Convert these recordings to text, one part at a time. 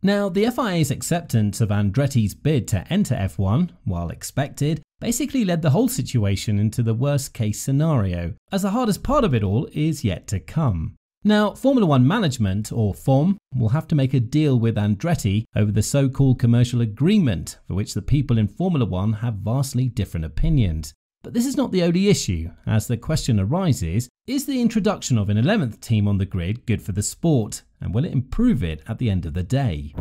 Now, the FIA's acceptance of Andretti's bid to enter F1, while expected, basically led the whole situation into the worst case scenario, as the hardest part of it all is yet to come. Now, Formula One management, or FOM, will have to make a deal with Andretti over the so-called commercial agreement, for which the people in Formula One have vastly different opinions. But this is not the only issue, as the question arises, is the introduction of an 11th team on the grid good for the sport, and will it improve it at the end of the day?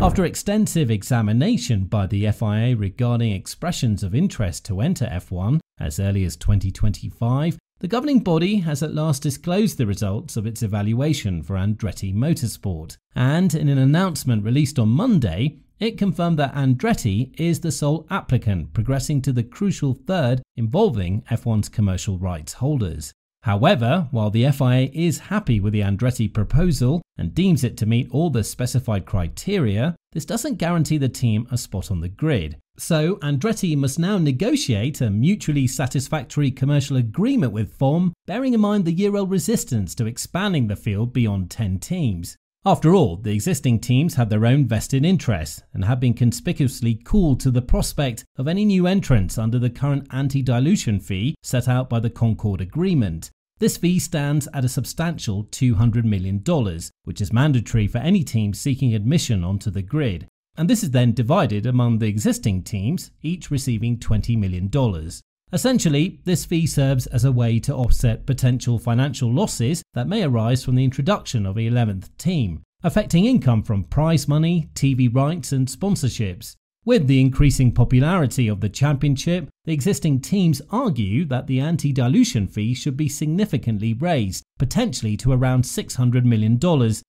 After extensive examination by the FIA regarding expressions of interest to enter F1 as early as 2025, the governing body has at last disclosed the results of its evaluation for Andretti Motorsport, and in an announcement released on Monday, it confirmed that Andretti is the sole applicant progressing to the crucial third involving F1's commercial rights holders. However, while the FIA is happy with the Andretti proposal and deems it to meet all the specified criteria, this doesn't guarantee the team a spot on the grid. So Andretti must now negotiate a mutually satisfactory commercial agreement with FOM, bearing in mind the year-old resistance to expanding the field beyond 10 teams. After all, the existing teams have their own vested interests and have been conspicuously cool to the prospect of any new entrants under the current anti-dilution fee set out by the Concord Agreement. This fee stands at a substantial $200 million, which is mandatory for any team seeking admission onto the grid. And this is then divided among the existing teams, each receiving $20 million. Essentially, this fee serves as a way to offset potential financial losses that may arise from the introduction of the 11th team, affecting income from prize money, TV rights and sponsorships. With the increasing popularity of the championship, the existing teams argue that the anti-dilution fee should be significantly raised, potentially to around $600 million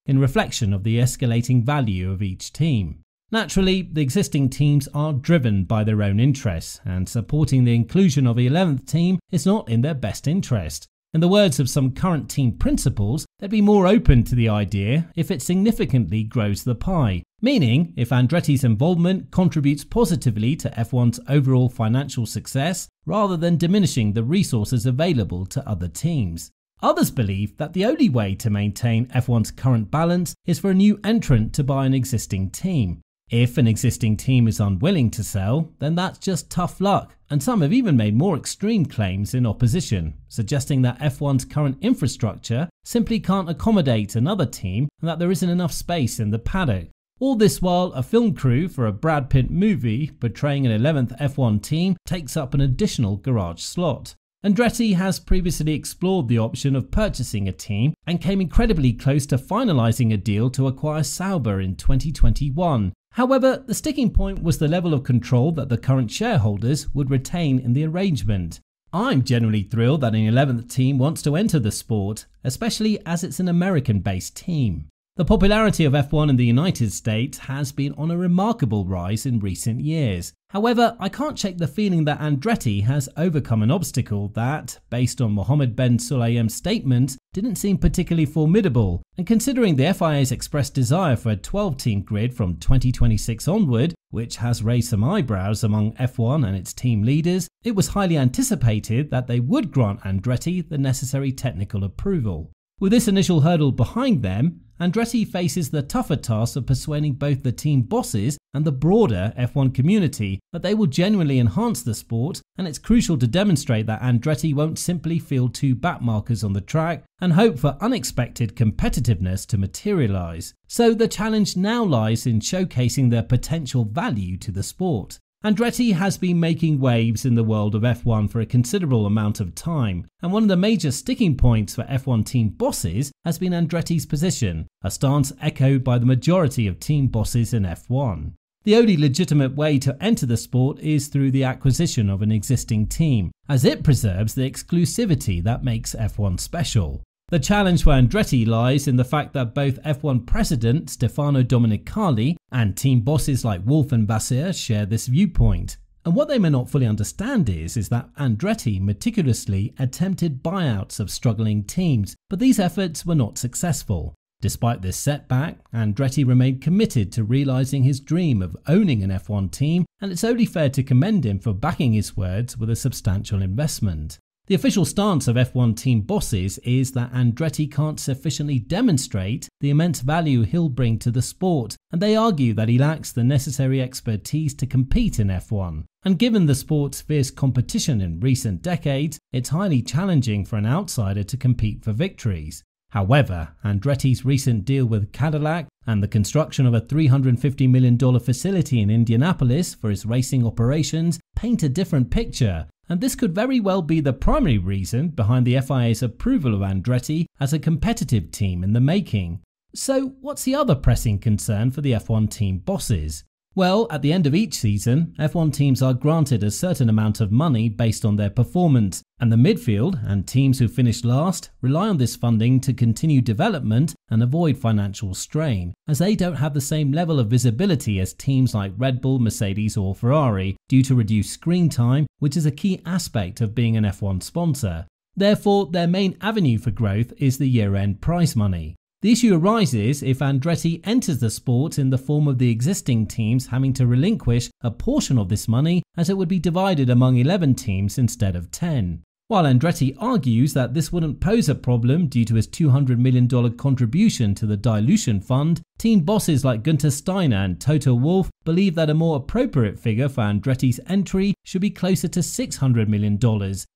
in reflection of the escalating value of each team. Naturally, the existing teams are driven by their own interests, and supporting the inclusion of the 11th team is not in their best interest. In the words of some current team principals, they'd be more open to the idea if it significantly grows the pie, meaning if Andretti's involvement contributes positively to F1's overall financial success, rather than diminishing the resources available to other teams. Others believe that the only way to maintain F1's current balance is for a new entrant to buy an existing team. If an existing team is unwilling to sell, then that's just tough luck, and some have even made more extreme claims in opposition, suggesting that F1's current infrastructure simply can't accommodate another team and that there isn't enough space in the paddock. All this while a film crew for a Brad Pitt movie portraying an 11th F1 team takes up an additional garage slot. Andretti has previously explored the option of purchasing a team and came incredibly close to finalising a deal to acquire Sauber in 2021. However, the sticking point was the level of control that the current shareholders would retain in the arrangement. I'm generally thrilled that an 11th team wants to enter the sport, especially as it's an American-based team. The popularity of F1 in the United States has been on a remarkable rise in recent years. However, I can't shake the feeling that Andretti has overcome an obstacle that, based on Mohammed Ben Sulayem's statement, didn't seem particularly formidable, and considering the FIA's expressed desire for a 12-team grid from 2026 onward, which has raised some eyebrows among F1 and its team leaders, it was highly anticipated that they would grant Andretti the necessary technical approval. With this initial hurdle behind them, Andretti faces the tougher task of persuading both the team bosses and the broader F1 community that they will genuinely enhance the sport, and it's crucial to demonstrate that Andretti won't simply field two backmarkers on the track and hope for unexpected competitiveness to materialise. So the challenge now lies in showcasing their potential value to the sport. Andretti has been making waves in the world of F1 for a considerable amount of time, and one of the major sticking points for F1 team bosses has been Andretti's position, a stance echoed by the majority of team bosses in F1. The only legitimate way to enter the sport is through the acquisition of an existing team, as it preserves the exclusivity that makes F1 special. The challenge for Andretti lies in the fact that both F1 president Stefano Domenicali and team bosses like Wolff and Steiner share this viewpoint. And what they may not fully understand is that Andretti meticulously attempted buyouts of struggling teams, but these efforts were not successful. Despite this setback, Andretti remained committed to realising his dream of owning an F1 team, and it's only fair to commend him for backing his words with a substantial investment. The The official stance of F1 team bosses is that Andretti can't sufficiently demonstrate the immense value he'll bring to the sport, and they argue that he lacks the necessary expertise to compete in F1. And given the sport's fierce competition in recent decades, it's highly challenging for an outsider to compete for victories. However, Andretti's recent deal with Cadillac and the construction of a $350 million facility in Indianapolis for his racing operations paint a different picture, and this could very well be the primary reason behind the FIA's approval of Andretti as a competitive team in the making. So what's the other pressing concern for the F1 team bosses? Well, at the end of each season, F1 teams are granted a certain amount of money based on their performance, and the midfield and teams who finish last rely on this funding to continue development and avoid financial strain, as they don't have the same level of visibility as teams like Red Bull, Mercedes or Ferrari due to reduced screen time, which is a key aspect of being an F1 sponsor. Therefore, their main avenue for growth is the year-end prize money. The issue arises if Andretti enters the sport in the form of the existing teams having to relinquish a portion of this money, as it would be divided among 11 teams instead of 10. While Andretti argues that this wouldn't pose a problem due to his $200 million contribution to the dilution fund, team bosses like Steiner and Toto Wolff believe that a more appropriate figure for Andretti's entry should be closer to $600 million,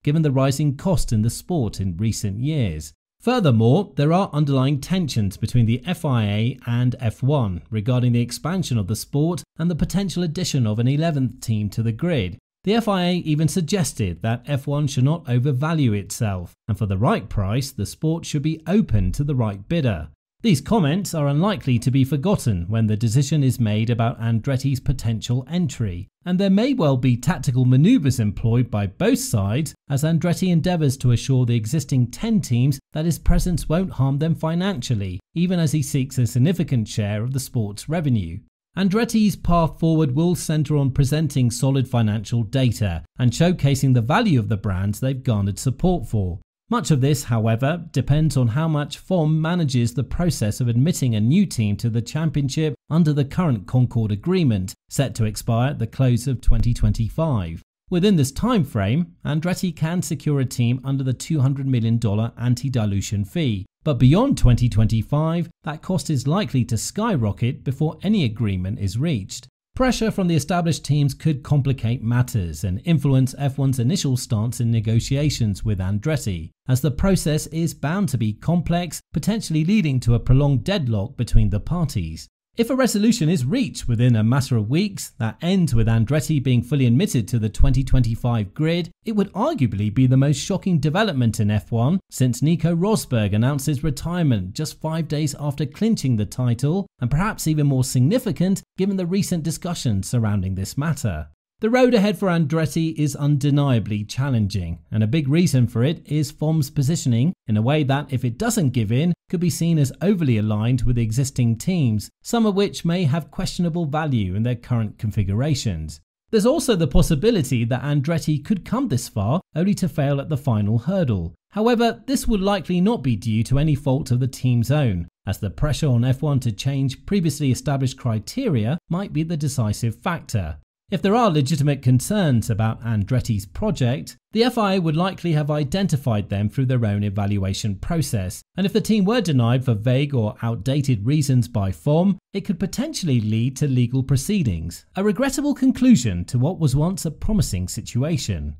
given the rising cost in the sport in recent years. Furthermore, there are underlying tensions between the FIA and F1 regarding the expansion of the sport and the potential addition of an 11th team to the grid. The FIA even suggested that F1 should not overvalue itself, and for the right price, the sport should be open to the right bidder. These comments are unlikely to be forgotten when the decision is made about Andretti's potential entry, and there may well be tactical maneuvers employed by both sides as Andretti endeavours to assure the existing 10 teams that his presence won't harm them financially, even as he seeks a significant share of the sport's revenue. Andretti's path forward will centre on presenting solid financial data and showcasing the value of the brands they've garnered support for. Much of this, however, depends on how much FOM manages the process of admitting a new team to the championship under the current Concord Agreement, set to expire at the close of 2025. Within this time frame, Andretti can secure a team under the $200 million anti-dilution fee, but beyond 2025, that cost is likely to skyrocket before any agreement is reached. Pressure from the established teams could complicate matters and influence F1's initial stance in negotiations with Andretti, as the process is bound to be complex, potentially leading to a prolonged deadlock between the parties. If a resolution is reached within a matter of weeks that ends with Andretti being fully admitted to the 2025 grid, it would arguably be the most shocking development in F1 since Nico Rosberg announced his retirement just 5 days after clinching the title, and perhaps even more significant given the recent discussions surrounding this matter. The road ahead for Andretti is undeniably challenging, and a big reason for it is FOM's positioning in a way that, if it doesn't give in, could be seen as overly aligned with existing teams, some of which may have questionable value in their current configurations. There's also the possibility that Andretti could come this far only to fail at the final hurdle. However, this would likely not be due to any fault of the team's own, as the pressure on F1 to change previously established criteria might be the decisive factor. If there are legitimate concerns about Andretti's project, the FIA would likely have identified them through their own evaluation process, and if the team were denied for vague or outdated reasons by FOM, it could potentially lead to legal proceedings, a regrettable conclusion to what was once a promising situation.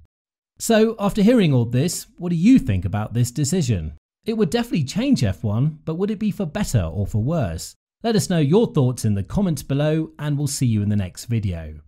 So, after hearing all this, what do you think about this decision? It would definitely change F1, but would it be for better or for worse? Let us know your thoughts in the comments below, and we'll see you in the next video.